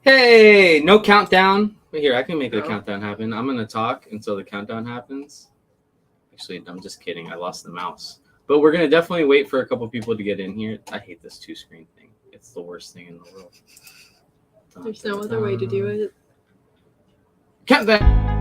Hey, no countdown. But here, I can make a No. countdown happen. I'm gonna talk until the countdown happens. Actually, I'm just kidding. I lost the mouse. But we're gonna definitely wait for a couple people to get in here. I hate this 2-screen thing. It's the worst thing in the world. There's no other way to do it. Countdown.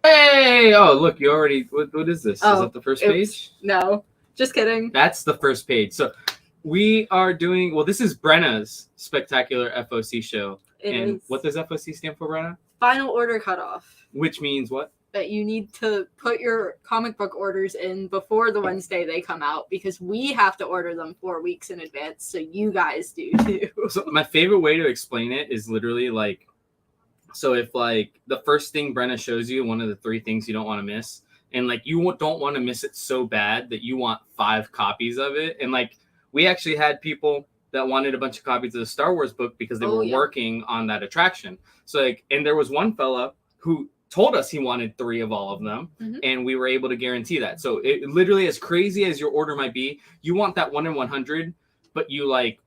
Hey! Oh, look, you already. What is this? Is that the first page? No, just kidding. That's the first page. So we are doing. Well, this is Brenna's spectacular FOC show. It and is what does FOC stand for, Brenna? Final Order Cutoff. Which means what? That you need to put your comic book orders in before the Wednesday they come out because we have to order them 4 weeks in advance, so you guys do too. So my favorite way to explain it is literally like, so if like the first thing Brenna shows you, one of the 3 things you don't want to miss, and like you don't want to miss it so bad that you want 5 copies of it, and like we actually had people that wanted a bunch of copies of the Star Wars book because they were working on that attraction. So like, and there was one fella who told us he wanted 3 of all of them, and we were able to guarantee that. So it literally, as crazy as your order might be, you want that 1 in 100, but you like,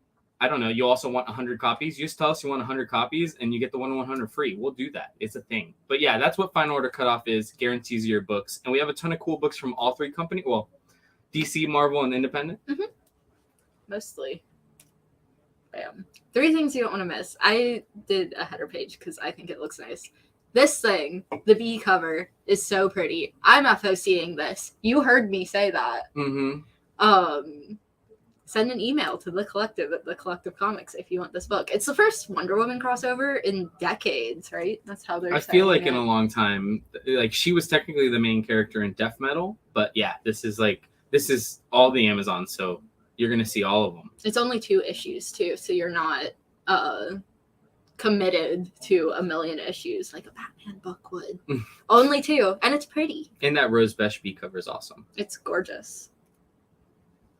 I don't know, you also want 100 copies. You just tell us you want 100 copies and you get the 1 in 100 free. We'll do that. It's a thing. But yeah, that's what Final Order Cutoff is, guarantees your books. And we have a ton of cool books from all 3 companies. Well, DC, Marvel, and Independent. Mostly. Bam. 3 things you don't want to miss. I did a header page because I think it looks nice. This thing, the B cover, is so pretty. I'm FOCing this. You heard me say that. Send an email to the collective at the Collective Comics if you want this book. It's the first Wonder Woman crossover in decades, right? That's how they're. I feel like in a long time, like she was technically the main character in Death Metal, but yeah, this is all the Amazon, so you're gonna see all of them. It's only 2 issues too, so you're not committed to a million issues like a Batman book would. Only 2, and it's pretty. And that Rose Besh B cover is awesome. It's gorgeous.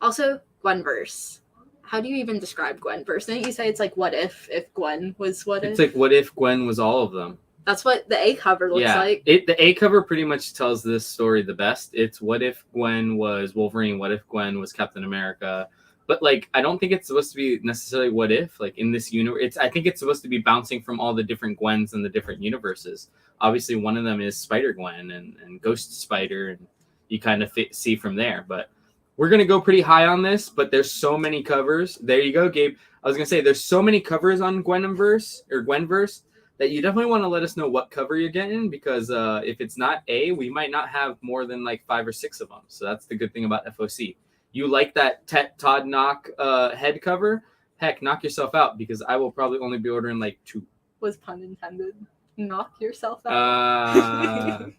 Also, Gwenverse. How do you even describe Gwenverse? Didn't you say it's like what if Gwen was what if? It's like what if Gwen was all of them. That's what the A cover looks like. The A cover pretty much tells this story the best. It's what if Gwen was Wolverine, what if Gwen was Captain America. But like, I don't think it's supposed to be necessarily what if, like in this universe. I think it's supposed to be bouncing from all the different Gwens in the different universes. Obviously, one of them is Spider-Gwen and Ghost Spider, and you kind of see from there. But we're going to go pretty high on this, but there's so many covers. There you go, Gabe. I was going to say, there's so many covers on Gwenverse that you definitely want to let us know what cover you're getting, because if it's not A, we might not have more than like 5 or 6 of them. So that's the good thing about FOC. You like that Todd Knock head cover? Heck, knock yourself out, because I will probably only be ordering like 2. Was pun intended. Knock yourself out.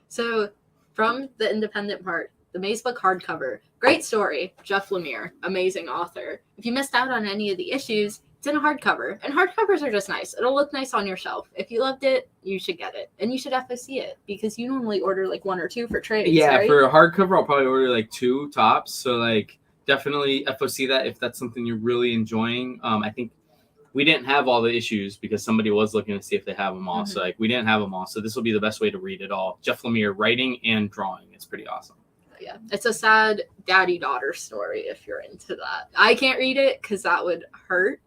So from the independent part, the Maze book hardcover. Great story. Jeff Lemire, amazing author. If you missed out on any of the issues, it's in a hardcover. And hardcovers are just nice. It'll look nice on your shelf. If you loved it, you should get it. And you should FOC it, because you normally order like 1 or 2 for trades. Yeah, right? for a hardcover, I'll probably order like 2 tops. So like definitely FOC that if that's something you're really enjoying. I think we didn't have all the issues because somebody was looking to see if they have them all. So like we didn't have them all. So this will be the best way to read it all. Jeff Lemire writing and drawing. It's pretty awesome. Yeah, it's a sad daddy-daughter story if you're into that. I can't read it because that would hurt.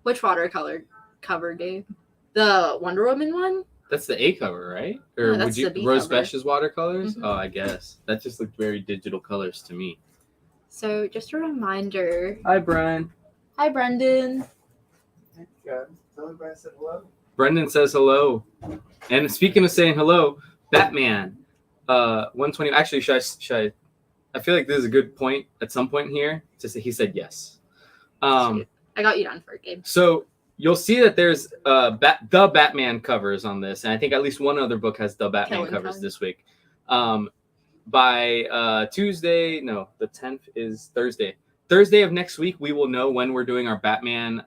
Which watercolor cover, Gabe? The Wonder Woman one? That's the A cover, right? Or No, would you the B Rose cover. Besh's watercolors? Oh, I guess. That just looked very digital colors to me. So just a reminder. Hi, Brian. Hi, Brendan. Hey, guys. Tell everybody I said hello. Brendan says hello. And speaking of saying hello, Batman. 120. Actually, should I feel like this is a good point at some point here to say he said yes. Sweet. I got you down for it, Gabe. So you'll see that there's the Batman covers on this, and I think at least one other book has the Batman Killing covers Time. this week. By Tuesday, no, the 10th is Thursday. Thursday of next week, we will know when we're doing our Batman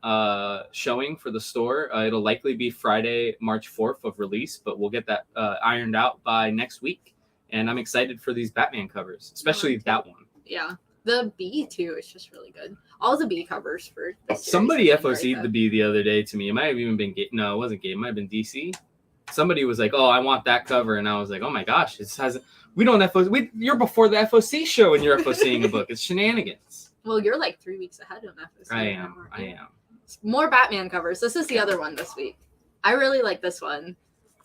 showing for the store. It'll likely be Friday, March 4th of release, but we'll get that ironed out by next week. And I'm excited for these Batman covers, especially that one. Yeah. The B, too, is just really good. All the B covers for this series. Somebody FOC'd the B the other day to me. It might have even been no, it wasn't Gabe. It might have been DC. Somebody was like, "Oh, I want that cover," and I was like, "Oh my gosh, it has." We don't FOC. You're before the FOC show, and you're FOCing a book. It's shenanigans. Well, you're like 3 weeks ahead on FOC. I am. More Batman covers. This is the other one this week. I really like this one.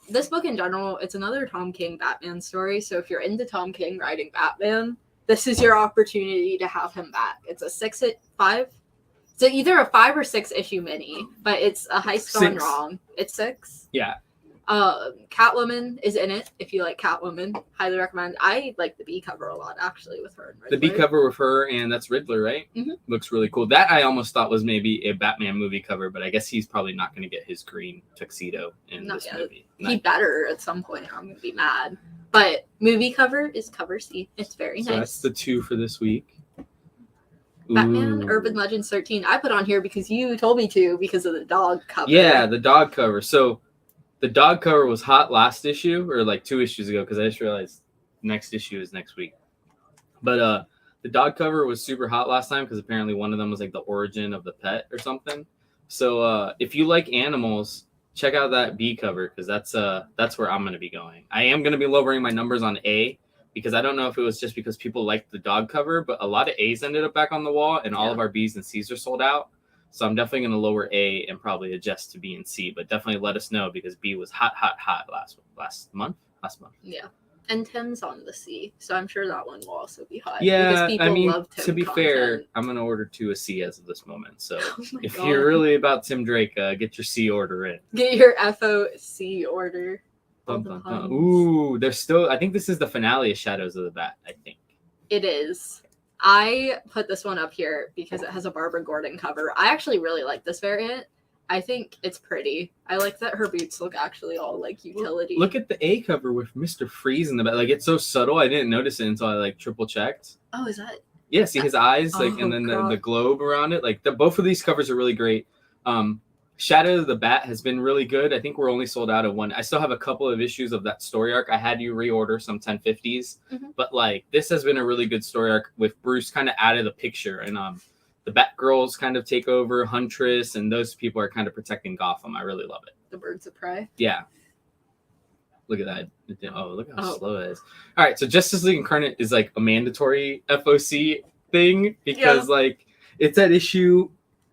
This book in general, it's another Tom King Batman story. So if you're into Tom King writing Batman, this is your opportunity to have him back. It's a 5. So either a 5 or 6 issue mini, but it's a heist gone wrong. It's 6. Yeah. Catwoman is in it. If you like Catwoman, highly recommend. I like the B cover a lot, actually, with her and Riddler. The B cover with her, and that's Riddler, right? Mm-hmm. Looks really cool. That I almost thought was maybe a Batman movie cover, but I guess he's probably not going to get his green tuxedo in this movie. He better at some point. I'm going to be mad. But movie cover is cover C. It's very nice. That's the 2 for this week. Batman Urban Legends 13. I put on here because you told me to because of the dog cover. Yeah, the dog cover. So the dog cover was hot last issue, or like 2 issues ago, because I just realized next issue is next week. But the dog cover was super hot last time because apparently one of them was like the origin of the pet or something. So if you like animals, check out that B cover because that's where I'm going to be going. I am going to be lowering my numbers on A because I don't know if it was just because people liked the dog cover, but a lot of A's ended up back on the wall, and all of our B's and C's are sold out. So I'm definitely going to lower A and probably adjust to B and C, but definitely let us know because B was hot last month. Yeah. And Tim's on the C, so I'm sure that one will also be hot. Yeah, because people love Tim to be content. fair, I'm going to order to a C as of this moment. So if you're really about Tim Drake, get your C order in. Get your FOC order. Dun, dun, dun. Ooh, there's still, I think this is the finale of Shadows of the Bat, I think. It is. I put this one up here because it has a Barbara Gordon cover. I actually really like this variant. I think it's pretty. I like that her boots look actually all like utility. Look at the A cover with Mr. Freeze in the back. Like, it's so subtle. I didn't notice it until I like triple checked. Oh, is that? Yeah, see his eyes, like, and then the globe around it. Like, both of these covers are really great. Shadow of the Bat has been really good. I think we're only sold out of one. I still have a couple of issues of that story arc. I had you reorder some 1050s, but like this has been a really good story arc with Bruce kind of out of the picture, and the Batgirls kind of take over Huntress, and those people are kind of protecting Gotham. I really love it. The Birds of Prey. Yeah. Look at that. Oh, look how slow it is. All right, so Justice League Incarnate is like a mandatory FOC thing because like it's at issue.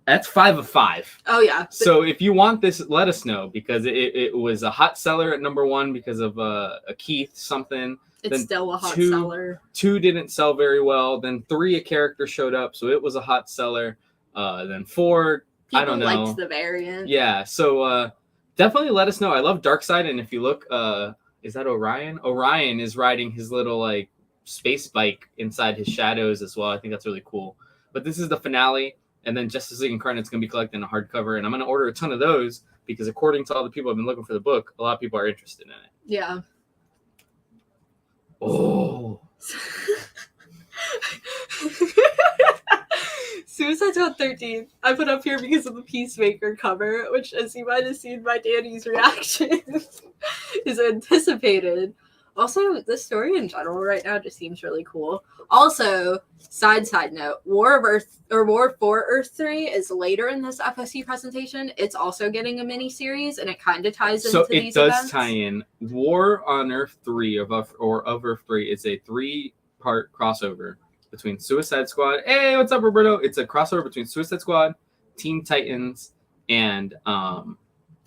That's 5 of 5. Oh, yeah. So if you want this, let us know because it was a hot seller at number 1 because of a Keith something. It's then still a hot seller. 2 didn't sell very well. Then 3, a character showed up, so it was a hot seller. Then 4, I don't know. People liked the variant. Yeah, so definitely let us know. I love Darkseid, and if you look, is that Orion? Orion is riding his little like space bike inside his shadows as well. I think that's really cool. But this is the finale. And then Justice League Incarnate's going to be collecting a hardcover. And I'm going to order a ton of those because according to all the people who have been looking for the book, a lot of people are interested in it. Yeah. Oh. Suicide Squad 13. I put up here because of the Peacemaker cover, which, as you might have seen by Danny's reaction, is anticipated. Also, the story in general right now just seems really cool. Also, side note, War for Earth 3 is later in this FOC presentation. It's also getting a mini-series, and it kind of ties into these events. So it does tie in. War on Earth 3 of Earth 3 is a 3-part crossover between Suicide Squad. Hey, what's up, Roberto? It's a crossover between Suicide Squad, Teen Titans, and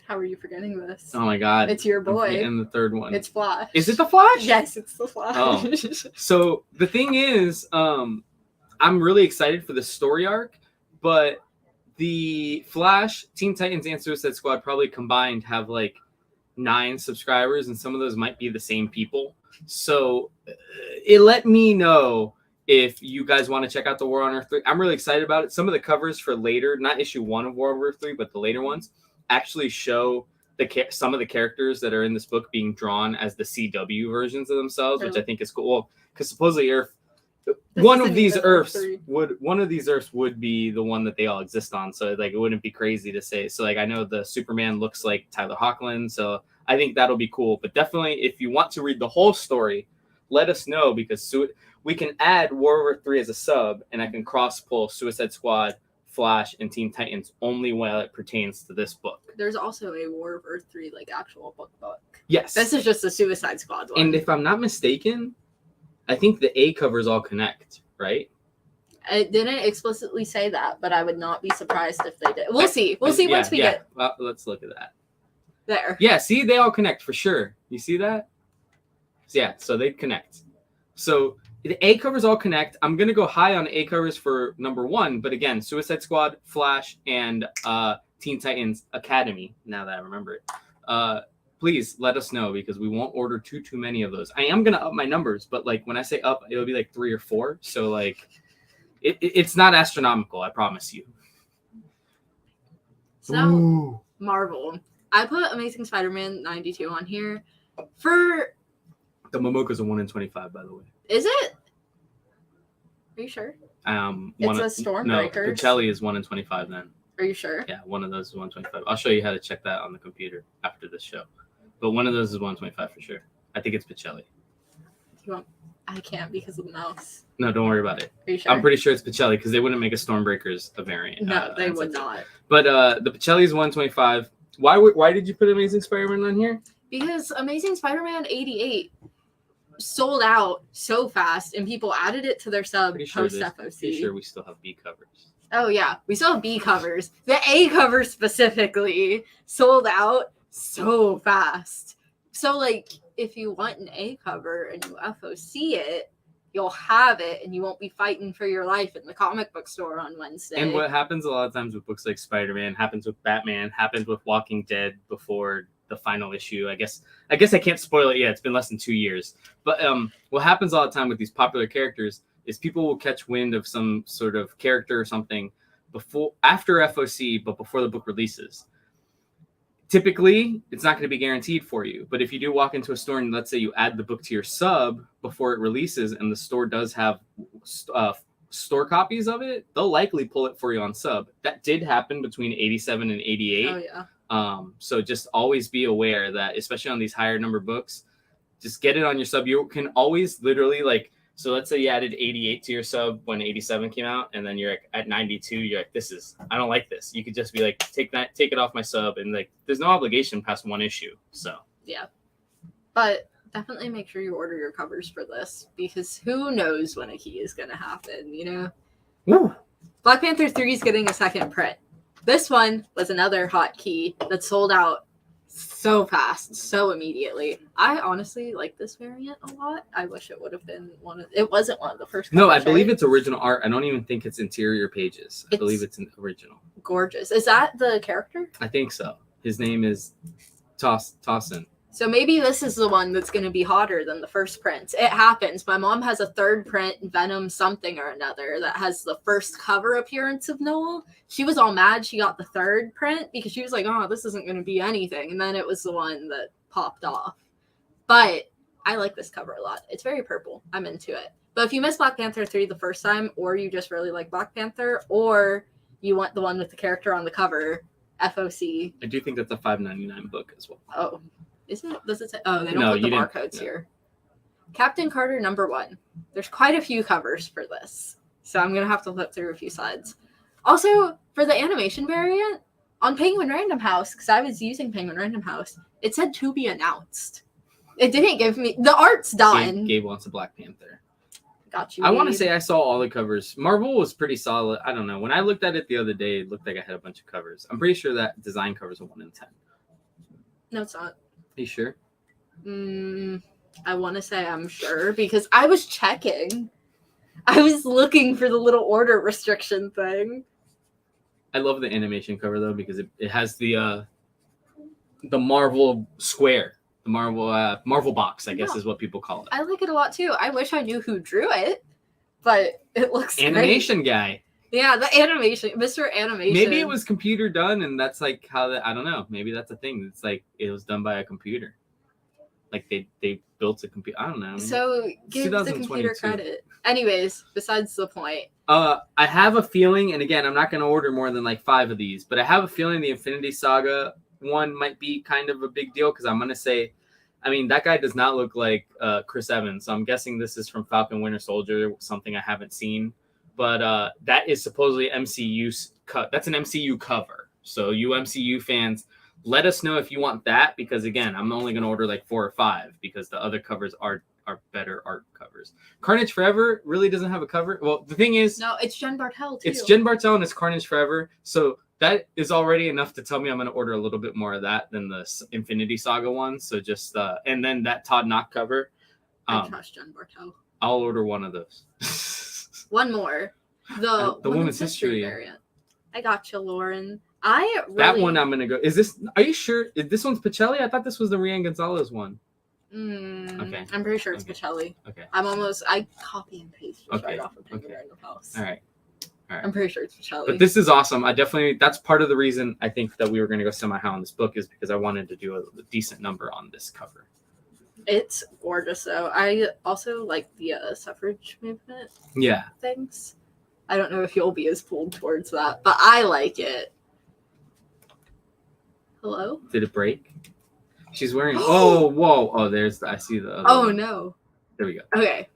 how are you forgetting this? Oh my God. It's your boy. And the third one. It's Flash. Is it the Flash? Yes, it's the Flash. Oh. So the thing is, I'm really excited for the story arc, but the Flash, Teen Titans, and Suicide Squad probably combined have like 9 subscribers, and some of those might be the same people. So it let me know if you guys want to check out the War on Earth 3. I'm really excited about it. Some of the covers for later, not issue 1 of War on Earth 3, but the later ones, actually show some of the characters that are in this book being drawn as the CW versions of themselves, which I think is cool. Well, because supposedly one of these Earths would be the one that they all exist on. So like it wouldn't be crazy to say. So like I know the Superman looks like Tyler Hoechlin, so I think that'll be cool. But definitely, if you want to read the whole story, let us know, because we can add War Over 3 as a sub, and I can cross pull Suicide Squad, Flash, and Teen Titans only while it pertains to this book. There's also a War of Earth 3 like actual book. Yes. This is just the Suicide Squad one. And if I'm not mistaken, I think the A covers all connect, right? It didn't explicitly say that, but I would not be surprised if they did. We'll see. We'll see once we get. Well, let's look at that. There. Yeah, see, they all connect for sure. You see that? Yeah, so they connect. So the A covers all connect. I'm going to go high on A covers for number 1, but again, Suicide Squad, Flash, and Teen Titans Academy, now that I remember it. Please let us know, because we won't order too many of those. I am going to up my numbers, but like when I say up, it'll be like 3 or 4. So like it's not astronomical, I promise you. So Ooh. Marvel. I put Amazing Spider-Man 92 on here for... The Momoko's a 1 in 25, by the way. Is it? Are you sure? It's a Stormbreaker. No, Pacelli is 1 in 25 then. Are you sure? Yeah, one of those is 125. I'll show you how to check that on the computer after this show. But one of those is 125 for sure. I think it's Pacelli. I can't because of the mouse. No, don't worry about it. Are you sure? I'm pretty sure it's Pacelli, because they wouldn't make a Stormbreakers a variant. No, they would not. But the Pacelli is 125. Why did you put Amazing Spider-Man on here? Because Amazing Spider-Man 88 sold out so fast, and people added it to their sub post FOC. Pretty sure we still have B covers. Oh yeah, we still have B covers. The A cover specifically sold out so fast. So like, if you want an A cover and you FOC it, you'll have it, and you won't be fighting for your life in the comic book store on Wednesday. And what happens a lot of times with books like Spider-Man, happens with Batman, happens with Walking Dead before the final issue. I guess I can't spoil it yet. It's been less than 2 years. But what happens all the time with these popular characters is people will catch wind of some sort of character or something after FOC, but before the book releases. Typically, it's not going to be guaranteed for you. But if you do walk into a store and let's say you add the book to your sub before it releases, and the store does have store copies of it, they'll likely pull it for you on sub. That did happen between 87 and 88. Oh yeah. So just always be aware that, especially on these higher number books, just get it on your sub. You can always literally like, so let's say you added 88 to your sub when 87 came out, and then you're like at 92, you're like, I don't like this. You could just be like, take it off my sub, and like, there's no obligation past one issue. So yeah, but definitely make sure you order your covers for this, because who knows when a key is going to happen, you know? Woo. Black Panther 3 is getting a second print. This one was another hot key that sold out so fast, so immediately. I honestly like this variant a lot. I wish it would have been it wasn't one of the first covers. No, I believe it's original art. I don't even think it's interior pages. I believe it's an original. Gorgeous. Is that the character? I think so. His name is Tossin. So maybe this is the one that's going to be hotter than the first print. It happens. My mom has a third print, Venom something or another, that has the first cover appearance of Noel. She was all mad she got the third print because she was like, oh, this isn't going to be anything. And then it was the one that popped off. But I like this cover a lot. It's very purple. I'm into it. But if you missed Black Panther 3 the first time, or you just really like Black Panther, or you want the one with the character on the cover, FOC. I do think that's a $5.99 book as well. Oh. Isn't it? Does it say? Oh, they don't put the barcodes here. Captain Carter #1. There's quite a few covers for this, so I'm gonna have to flip through a few sides. Also, for the animation variant on Penguin Random House, because I was using Penguin Random House, it said to be announced. It didn't give me the art's done. Gabe wants a Black Panther. Got you. I want to say I saw all the covers. Marvel was pretty solid. I don't know. When I looked at it the other day, it looked like I had a bunch of covers. I'm pretty sure that design covers are 1 in 10. No, it's not. Are you sure? I want to say I'm sure because I was checking. I was looking for the little order restriction thing. I love the animation cover though because it has the Marvel square, the Marvel box, I guess is what people call it. I like it a lot too. I wish I knew who drew it, but it looks animation great. Guy. Yeah, the animation, Mr. Animation. Maybe it was computer done, and that's like how I don't know. Maybe that's a thing. It's like it was done by a computer. Like they built a computer. I don't know. So give the computer 2022. credit. Anyways, besides the point. I have a feeling, and again, I'm not going to order more than like 5 of these, but I have a feeling the Infinity Saga one might be kind of a big deal because I'm going to say, I mean, that guy does not look like Chris Evans, so I'm guessing this is from Falcon Winter Soldier, something I haven't seen. But that is supposedly MCU's cut. That's an MCU cover. So you MCU fans, let us know if you want that because again, I'm only going to order like 4 or 5 because the other covers are better art covers. Carnage Forever really doesn't have a cover. Well, the thing is, no, it's Jen Bartel too. It's Jen Bartel and it's Carnage Forever. So that is already enough to tell me I'm going to order a little bit more of that than the Infinity Saga one. So just and then that Todd Knock cover. I trust Jen Bartel. I'll order one of those. One more. The Women's History variant. I got you, Lauren. I really... That one I'm going to go. Is this? Are you sure? This one's Pacelli? I thought this was the Rian Gonzalez one. Okay. I'm pretty sure it's Pacelli. Okay. I copy and paste right off of Penguin Random House. All right. I'm pretty sure it's Pacelli. But this is awesome. That's part of the reason I think that we were going to go semi-high on this book is because I wanted to do a decent number on this cover. It's gorgeous, though. I also like the suffrage movement things. I don't know if you'll be as pulled towards that, but I like it. Hello? Did it break? She's wearing... whoa. Oh, I see the other one. No. There we go. Okay.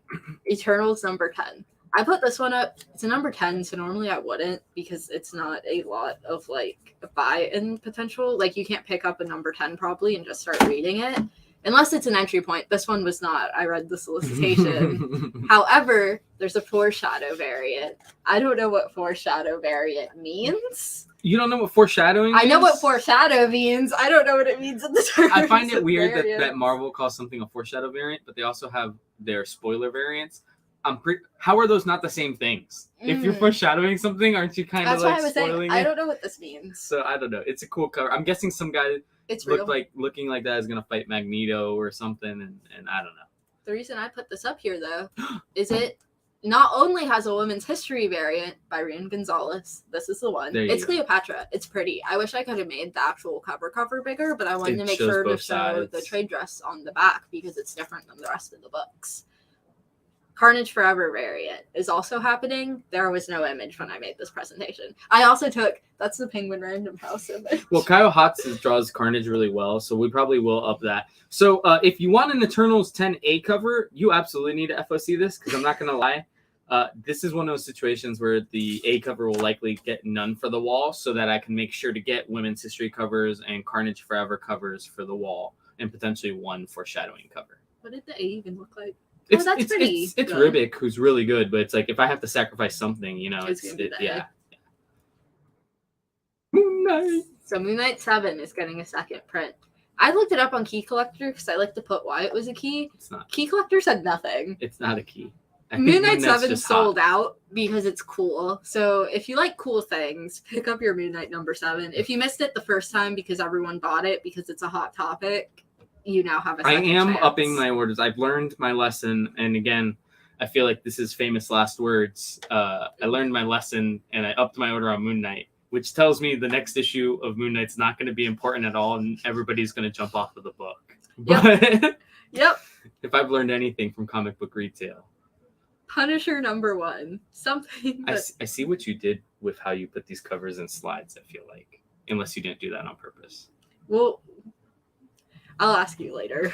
Eternals number 10. I put this one up. It's a number 10, so normally I wouldn't because it's not a lot of, like, buy-in potential. Like, you can't pick up a number 10 probably and just start reading it. Unless it's an entry point. This one was not. I read the solicitation. However, there's a foreshadow variant. I don't know what foreshadow variant means. You don't know what foreshadowing means? I know what foreshadow means. I don't know what it means in the terms. I find it weird that Marvel calls something a foreshadow variant, but they also have their spoiler variants. How are those not the same things? If you're foreshadowing something, aren't you kind of like spoiling it? I don't know what this means. So I don't know. It's a cool cover. I'm guessing some guy looking like that is gonna fight Magneto or something, and I don't know. The reason I put this up here though is it not only has a women's history variant by Rian Gonzalez. This is the one. It's Cleopatra. It's pretty. I wish I could have made the actual cover bigger, but I wanted to make sure to show the trade dress on the back because it's different than the rest of the books. Carnage Forever variant is also happening. There was no image when I made this presentation. I also that's the Penguin Random House image. Well, Kyle Hotz draws Carnage really well, so we probably will up that. So if you want an Eternals 10A cover, you absolutely need to FOC this because I'm not going to lie. This is one of those situations where the A cover will likely get none for the wall so that I can make sure to get Women's History covers and Carnage Forever covers for the wall and potentially one foreshadowing cover. What did the A even look like? It's pretty. It's Ribic, who's really good, but it's like if I have to sacrifice something, yeah. Moon Knight. So Moon Knight 7 is getting a second print. I looked it up on Key Collector because I like to put why it was a key. It's not. Key Collector said nothing. It's not a key. Moon Knight 7 sold out because it's cool. So if you like cool things, pick up your Moon Knight number 7. If you missed it the first time because everyone bought it because it's a hot topic, you now have a second chance. Upping my orders. I've learned my lesson, and again, I feel like this is famous last words. I learned my lesson, and I upped my order on Moon Knight, which tells me the next issue of Moon Knight's not going to be important at all, and everybody's going to jump off of the book. But yep. If I've learned anything from comic book retail. Punisher number 1. Something I see what you did with how you put these covers in slides, I feel like. Unless you didn't do that on purpose. Well, I'll ask you later.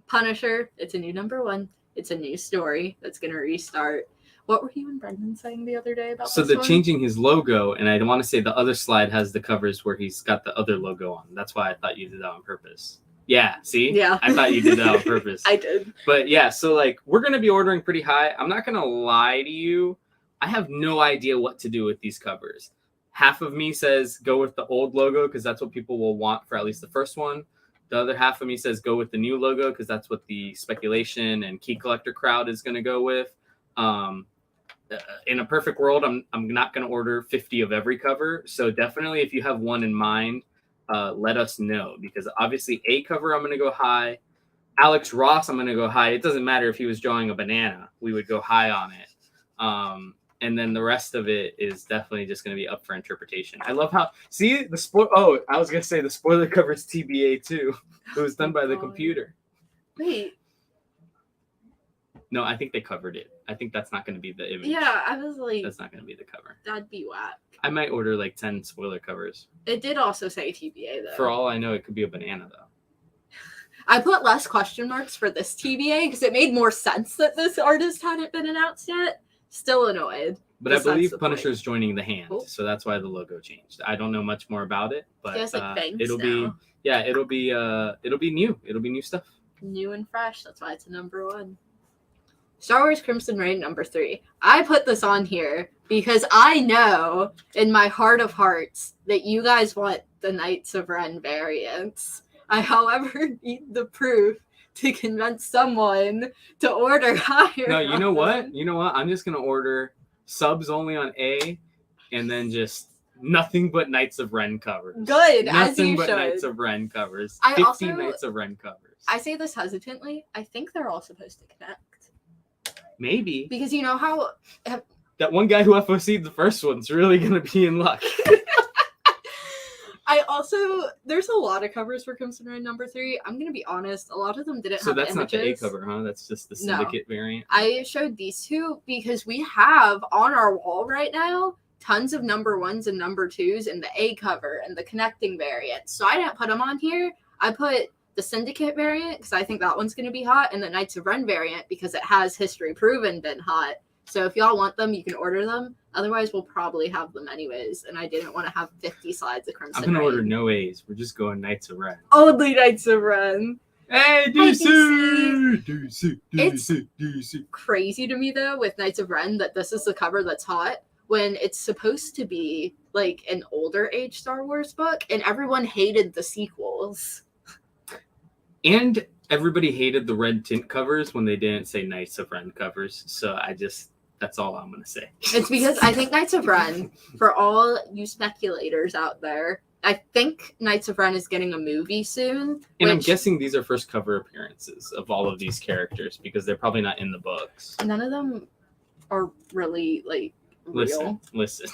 Punisher, it's a new number 1. It's a new story that's going to restart. What were you and Brendan saying the other day about this So they're changing his logo, and I want to say the other slide has the covers where he's got the other logo on. That's why I thought you did that on purpose. Yeah, see? Yeah. I thought you did that on purpose. I did. But yeah, so like we're going to be ordering pretty high. I'm not going to lie to you. I have no idea what to do with these covers. Half of me says go with the old logo because that's what people will want for at least the first one. The other half of me says go with the new logo because that's what the speculation and Key Collector crowd is going to go with. In a perfect world, I'm not going to order 50 of every cover. So definitely if you have one in mind, let us know because obviously A cover, I'm going to go high. Alex Ross, I'm going to go high. It doesn't matter if he was drawing a banana. We would go high on it. And then the rest of it is definitely just going to be up for interpretation. I love how I was going to say the spoiler covers TBA too. It was done by the computer. Wait. No, I think they covered it. I think that's not going to be the image. Yeah, I was like, that's not going to be the cover. That'd be whack. I might order like 10 spoiler covers. It did also say TBA though. For all I know, it could be a banana though. I put less question marks for this TBA because it made more sense that this artist hadn't been announced yet. Still annoyed. But I believe Punisher's joining the hand, so that's why the logo changed. I don't know much more about it, but it'll be new. It'll be new stuff. New and fresh. That's why it's a number 1. Star Wars Crimson Reign number 3. I put this on here because I know in my heart of hearts that you guys want the Knights of Ren variants. I, however, need the proof to convince someone to order higher. No, you know what? You know what? I'm just going to order subs only on A and then just nothing but Knights of Ren covers. Good, nothing as you but should. Knights of Ren covers. I 50 also, Knights of Ren covers. I say this hesitantly. I think they're all supposed to connect. Maybe. Because you know how... that one guy who FOC'd the first one's really going to be in luck. There's a lot of covers for Crimson Reign number 3. I'm going to be honest, a lot of them didn't have images. So that's not the A cover, huh? That's just the Syndicate variant? I showed these two because we have on our wall right now tons of number 1s and number 2s in the A cover and the connecting variant. So I didn't put them on here. I put the Syndicate variant because I think that one's going to be hot, and the Knights of Ren variant because it has history proven been hot. So if y'all want them, you can order them. Otherwise, we'll probably have them anyways. And I didn't want to have 50 slides of Crimson Reign. I'm going to order no A's. We're just going Knights of Ren. Only Knights of Ren. Hey, DC! It's crazy to me, though, with Knights of Ren that this is the cover that's hot when it's supposed to be like an older age Star Wars book, and everyone hated the sequels. And everybody hated the red tint covers when they didn't say Knights of Ren covers. So that's all I'm going to say. It's because I think Knights of Ren, for all you speculators out there, I think Knights of Ren is getting a movie soon. And I'm guessing these are first cover appearances of all of these characters because they're probably not in the books. None of them are really, like, real. Listen.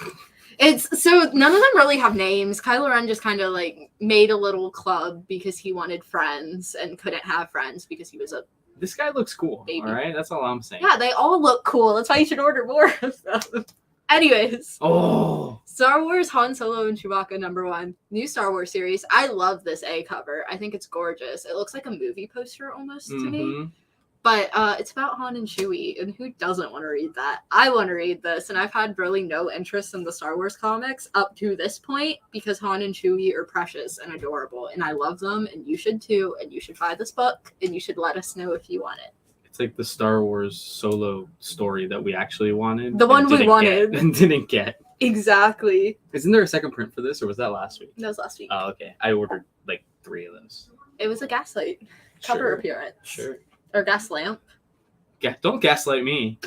So none of them really have names. Kylo Ren just kind of, like, made a little club because he wanted friends and couldn't have friends because he was a This guy looks cool, baby. All right? That's all I'm saying. Yeah, they all look cool. That's why you should order more of them. Anyways. Oh. Star Wars Han Solo and Chewbacca number 1. New Star Wars series. I love this A cover. I think it's gorgeous. It looks like a movie poster almost to me. But it's about Han and Chewie, and who doesn't want to read that? I want to read this, and I've had really no interest in the Star Wars comics up to this point because Han and Chewie are precious and adorable, and I love them, and you should too, and you should buy this book, and you should let us know if you want it. It's like the Star Wars solo story that we actually wanted. The one we wanted. And didn't get. Exactly. Isn't there a second print for this, or was that last week? That was last week. Oh, okay. I ordered like 3 of those. It was a Gaslight cover appearance. Sure. Or gas lamp. Don't gaslight me.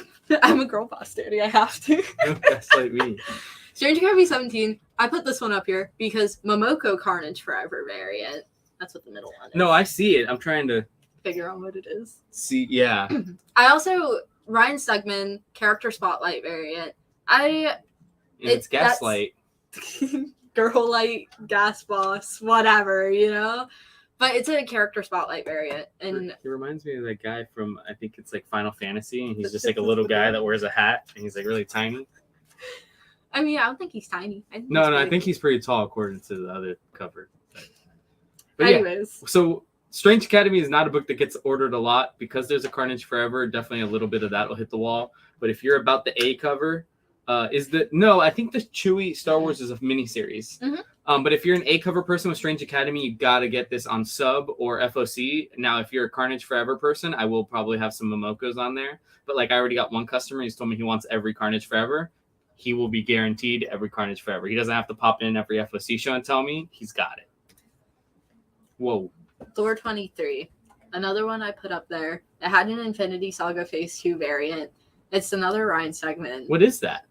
I'm a girl boss, Daddy. I have to. Don't gaslight me. Strange Academy 17. I put this one up here because Momoko Carnage Forever variant. That's what the middle one is. No, I see it. I'm trying to figure out what it is. See, yeah. I also Ryan Stegman character spotlight variant. It's Gaslight. Girl light, gas boss, whatever, you know. But it's a character spotlight variant, and he reminds me of that guy from I think it's like Final Fantasy, and he's just like a little guy that wears a hat, and he's like really tiny. I mean, I don't think he's tiny. I think he's pretty tall according to the other cover. But anyways, so Strange Academy is not a book that gets ordered a lot because there's a Carnage Forever. Definitely a little bit of that will hit the wall. But if you're about the A cover, I think the Chewie Star Wars is a miniseries. But if you're an A cover person with Strange Academy, you got to get this on sub or FOC. Now, if you're a Carnage Forever person, I will probably have some Momokos on there. But like I already got one customer. He's told me he wants every Carnage Forever. He will be guaranteed every Carnage Forever. He doesn't have to pop in every FOC show and tell me. He's got it. Whoa. Thor 23. Another one I put up there. It had an Infinity Saga Phase 2 variant. It's another Ryan segment. What is that?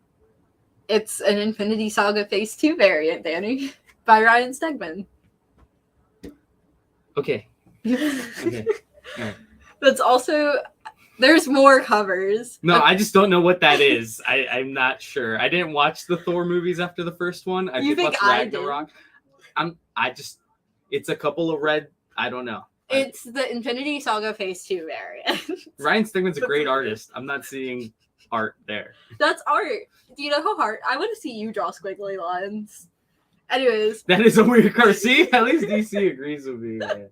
It's an Infinity Saga Phase 2 variant, Danny. By Ryan Stegman. Okay. Okay. All right. That's also There's more covers. No, I just don't know what that is. I'm not sure. I didn't watch the Thor movies after the first one. I You did think watch I did? Ragnarok. It's a couple of red. I don't know. It's the Infinity Saga Phase 2 variant. Ryan Stegman's a great artist. I'm not seeing art there. That's art. Do you know how hard? I want to see you draw squiggly lines. Anyways. That is a weird cover. See, at least DC agrees with me. Man.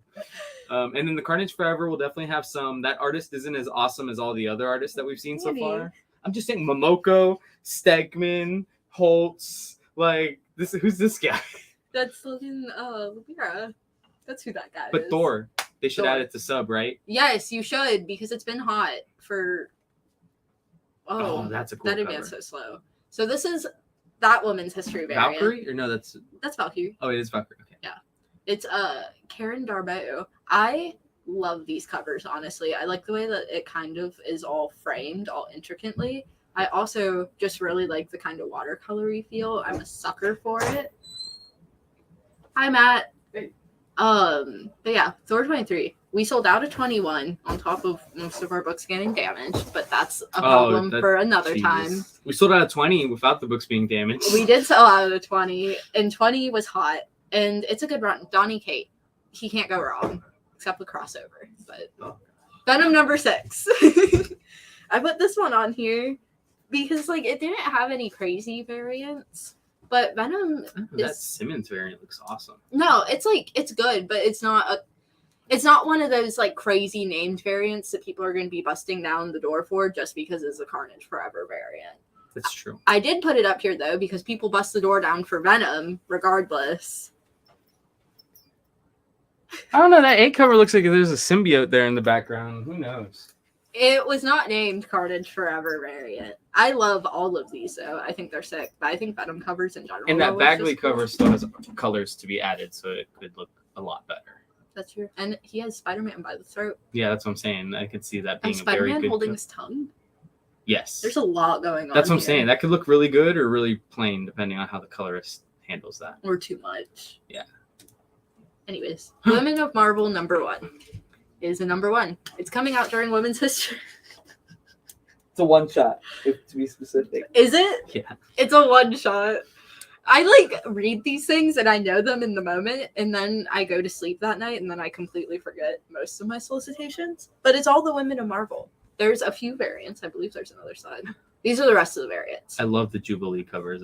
And then the Carnage Forever will definitely have some. That artist isn't as awesome as all the other artists that we've seen so far. I'm just saying Momoko, Stegman, Holtz. Like this. Who's this guy? That's looking Lumira. That's who that guy is. But Thor. They should Thor. add it to sub, right? Yes, you should, because it's been hot for. Oh, that's a cool that cover. advanced so slow. So this is that woman's history variant. Valkyrie? Or no, that's Valkyrie. Oh, it is Valkyrie. Okay. Yeah. It's Karen Darbo. I love these covers, honestly. I like the way that it kind of is all framed, all intricately. I also just really like the kind of watercolory feel. I'm a sucker for it. Hi, Matt. But yeah, Thor 23. We sold out of 21 on top of most of our books getting damaged, but that's a problem for another time. We sold out of 20 without the books being damaged. We did sell out of 20, and 20 was hot, and it's a good run. Donnie Kate, he can't go wrong, except with crossover. But Venom number 6. I put this one on here because like it didn't have any crazy variants. But Venom that Simmons variant looks awesome. No, it's good, but it's not one of those like crazy named variants that people are going to be busting down the door for just because it's a Carnage Forever variant. That's true. I did put it up here though because people bust the door down for Venom regardless. I don't know, that A cover looks like there's a symbiote there in the background. Who knows? It was not named Carnage Forever variant. I love all of these though. I think they're sick. But I think Venom covers in general. And that Bagley cover still has colors to be added, so it could look a lot better. That's true. And he has Spider-Man by the throat. Yeah, that's what I'm saying. I could see that being and a very Spider-Man good holding his tongue? Yes. There's a lot going on. That's what I'm saying. That could look really good or really plain, depending on how the colorist handles that. Or too much. Yeah. Anyways, Women of Marvel number 1 is a number 1. It's coming out during Women's History. It's a one shot, if to be specific. Is it? Yeah. It's a one shot. I like read these things and I know them in the moment, and then I go to sleep that night and then I completely forget most of my solicitations. But it's all the Women of Marvel. There's a few variants. I believe there's another side. These are the rest of the variants. I love the Jubilee covers.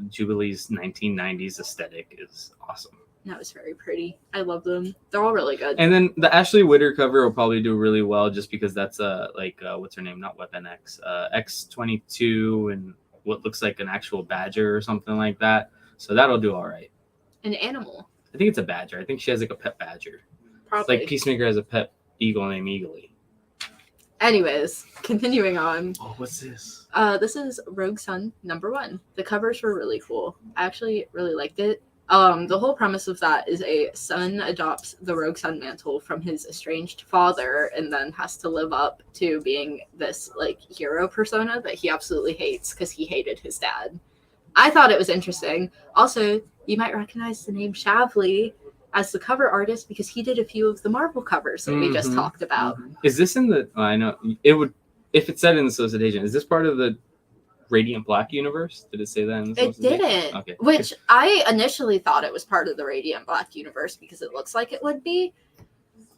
Jubilee's 1990s aesthetic is awesome. That was very pretty. I love them. They're all really good. And then the Ashley Witter cover will probably do really well just because that's what's her name? Not Weapon X. X-22 and what looks like an actual badger or something like that. So that'll do all right. An animal. I think it's a badger. I think she has like a pet badger. Probably. Like Peacemaker has a pet eagle named Eagly. Anyways, continuing on. Oh, what's this? This is Rogue Sun number 1. The covers were really cool. I actually really liked it. The whole premise of that is a son adopts the Rogue Sun mantle from his estranged father and then has to live up to being this like hero persona that he absolutely hates because he hated his dad. I thought it was interesting. Also, you might recognize the name Shavli as the cover artist because he did a few of the Marvel covers that we just talked about. Is this in the... I know. It would... If it said in the solicitation, is this part of the Radiant Black universe? Did it say that in the solicitation? It didn't. Okay. Which I initially thought it was part of the Radiant Black universe because it looks like it would be.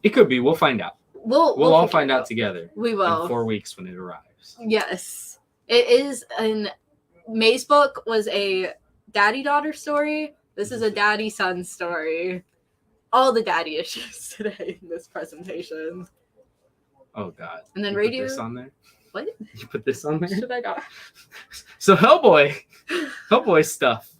It could be. We'll find out. We'll all find out together. We will. In 4 weeks when it arrives. Yes. It is May's book was a daddy-daughter story. This is a daddy-son story. All the daddy issues today in this presentation. Oh, God. And then you radio... put this on there? What? You put this on there? Should I not? So Hellboy stuff.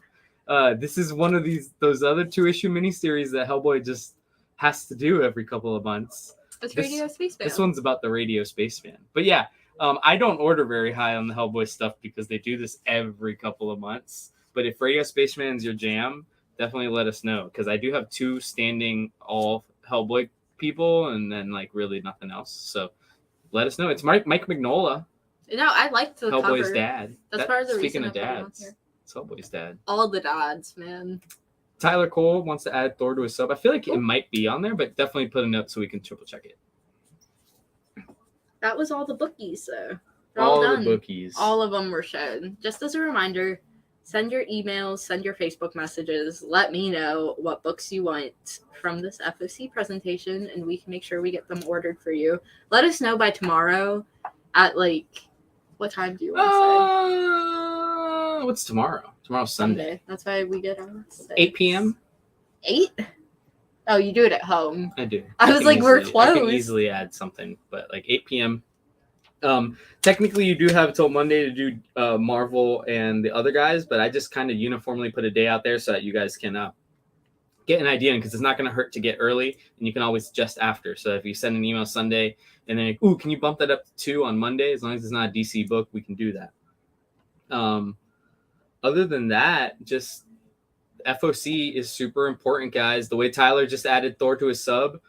This is one of those other 2-issue miniseries that Hellboy just has to do every couple of months. It's Radio Spaceman. This one's about the Radio Spaceman. But yeah, I don't order very high on the Hellboy stuff because they do this every couple of months. But if Radio Spaceman's your jam, definitely let us know because I do have 2 standing all Hellboy people and then like really nothing else. So let us know. It's Mike Mignola. No, I liked the Hellboy's cover. dad. That's part of the Speaking reason of I put it on dads, here. it's Hellboy's dad. All the dads, man. Tyler Cole wants to add Thor to his sub. I feel like it might be on there, but definitely put a note so we can triple check it. that was all the bookies, though. They're all done. the bookies. All of them were shown. Just as a reminder, send your emails, send your Facebook messages. Let me know what books you want from this FOC presentation, and we can make sure we get them ordered for you. Let us know by tomorrow at, like, what time do you want to What's tomorrow? Tomorrow's say? Sunday. That's why we get our 8 p.m. 8? Oh, you do it at home. I do. I was like, we're closed. I can easily add something, but like 8 p.m. Technically, you do have until Monday to do Marvel and the other guys, but I just kind of uniformly put a day out there so that you guys can get an idea, because it's not going to hurt to get early, and you can always adjust after. So if you send an email Sunday and then, ooh, can you bump that up to 2 on Monday? As long as it's not a DC book, we can do that. Other than that, just FOC is super important, guys. The way Tyler just added Thor to his sub,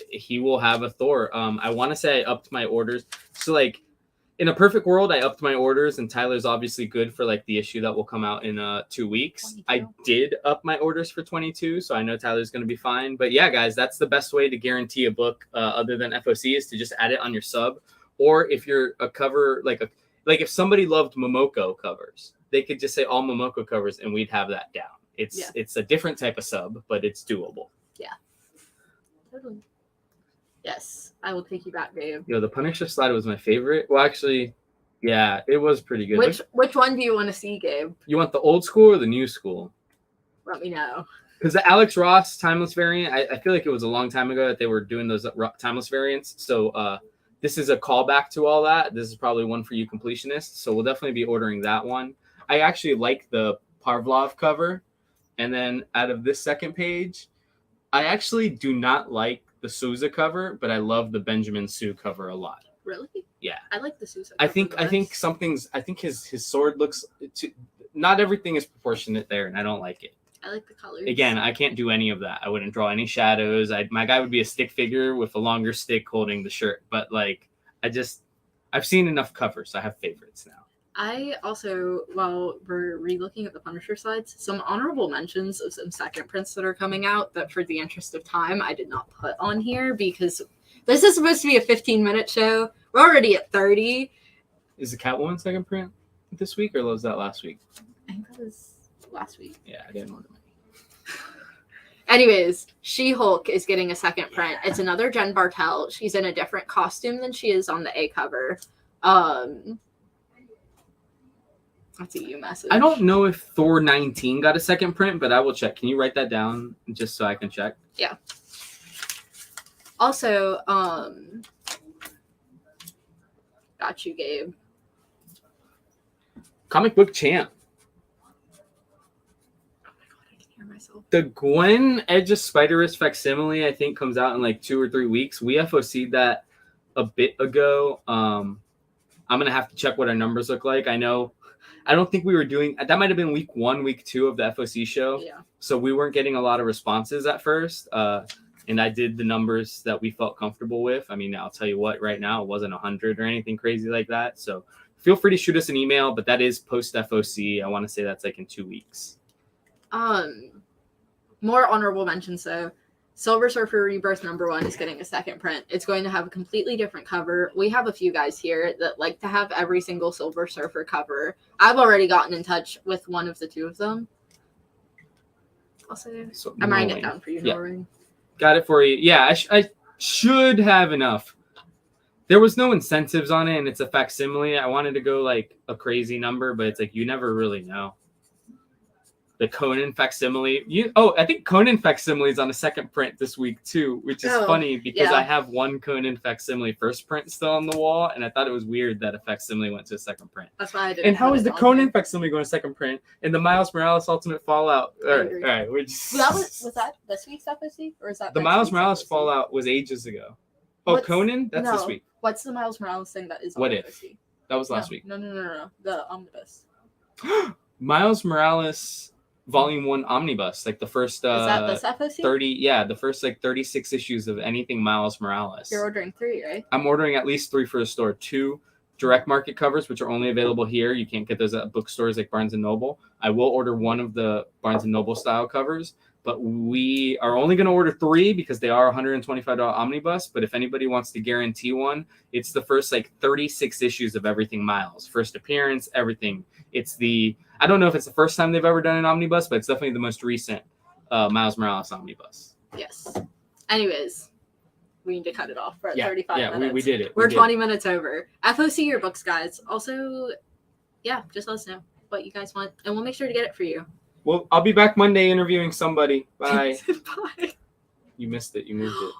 he will have a Thor. I want to say I upped my orders. So like in a perfect world, I upped my orders, and Tyler's obviously good for like the issue that will come out in 2 weeks. 22. I did up my orders for 22, so I know Tyler's going to be fine. But yeah, guys, that's the best way to guarantee a book other than FOC, is to just add it on your sub. Or if you're a cover, like if somebody loved Momoko covers, they could just say all Momoko covers, and we'd have that down. It's a different type of sub, but it's doable. Yeah. Totally. Yes, I will take you back, Dave. Yo, the Punisher slide was my favorite. Well, actually, yeah, it was pretty good. Which one do you want to see, Gabe? You want the old school or the new school? Let me know. Because the Alex Ross timeless variant, I feel like it was a long time ago that they were doing those timeless variants. So this is a callback to all that. This is probably one for you completionists. So we'll definitely be ordering that one. I actually like the Pavlov cover. And then out of this second page, I actually do not like the Sousa cover, but I love the Benjamin Sue cover a lot. Really? Yeah. I like the Sousa. I think his sword looks not everything is proportionate there, and I don't like it. I like the colors. Again, I can't do any of that. I wouldn't draw any shadows. My guy would be a stick figure with a longer stick holding the shirt. But like, I've seen enough covers. I have favorites now. I also, while we're re-looking at the Punisher slides, some honorable mentions of some second prints that are coming out that, for the interest of time, I did not put on here because this is supposed to be a 15-minute show. We're already at 30. Is the Catwoman second print this week, or was that last week? I think that was last week. Yeah, I didn't order mine. Anyways, She-Hulk is getting a second print. It's another Jen Bartel. She's in a different costume than she is on the A cover. That's a you message. I don't know if Thor 19 got a second print, but I will check. Can you write that down just so I can check? Yeah. Also, got you, Gabe. Comic book champ. Oh my god, I can hear myself. The Gwen Edge of Spider-Verse facsimile, I think, comes out in like 2 or 3 weeks. We FOC'd that a bit ago. I'm gonna have to check what our numbers look like. I don't think we were doing that. Might have been week 1, week 2 of the FOC show. Yeah. So we weren't getting a lot of responses at first. And I did the numbers that we felt comfortable with. I mean, I'll tell you what, right now it wasn't 100 or anything crazy like that. So feel free to shoot us an email, but that is post FOC. I want to say that's like in 2 weeks. More honorable mentions though. Silver Surfer Rebirth #1 is getting a second print. It's going to have a completely different cover. We have a few guys here that like to have every single Silver Surfer cover. I've already gotten in touch with one of the 2 of them. Also, I'm writing it down for you, Noreen. Got it for you. Yeah, I should have enough. There was no incentives on it, and it's a facsimile. I wanted to go like a crazy number, but it's like you never really know. The Conan facsimile. I think Conan facsimile is on a second print this week too, which is funny because I have one Conan facsimile first print still on the wall, and I thought it was weird that a facsimile went to a second print. That's why I did. And how is the Conan facsimile going to second print and the Miles Morales Ultimate Fallout? All right, we're just. Was that this week's FOC or is that the Miles Morales FOC? Fallout was ages ago. Oh, Conan? That's this week. What's the Miles Morales thing that is on What the if? FOC? That was last week. No. The omnibus. Miles Morales Volume 1 Omnibus, like the first is that this FOC? 30, yeah, the first like 36 issues of anything Miles Morales. You're ordering 3, right? I'm ordering at least 3 for the store. 2 direct market covers, which are only available here. You can't get those at bookstores like Barnes & Noble. I will order 1 of the Barnes & Noble style covers, but we are only going to order 3 because they are $125 omnibus. But if anybody wants to guarantee one, it's the first like 36 issues of Everything Miles, first appearance, everything. I don't know if it's the first time they've ever done an omnibus, but it's definitely the most recent Miles Morales omnibus. Yes. Anyways, we need to cut it off. We're at 35 minutes. Yeah, we did it. We're 20 minutes over. FOC your books, guys. Also, yeah, just let us know what you guys want, and we'll make sure to get it for you. Well, I'll be back Monday interviewing somebody. Bye. Bye. You missed it. You moved it.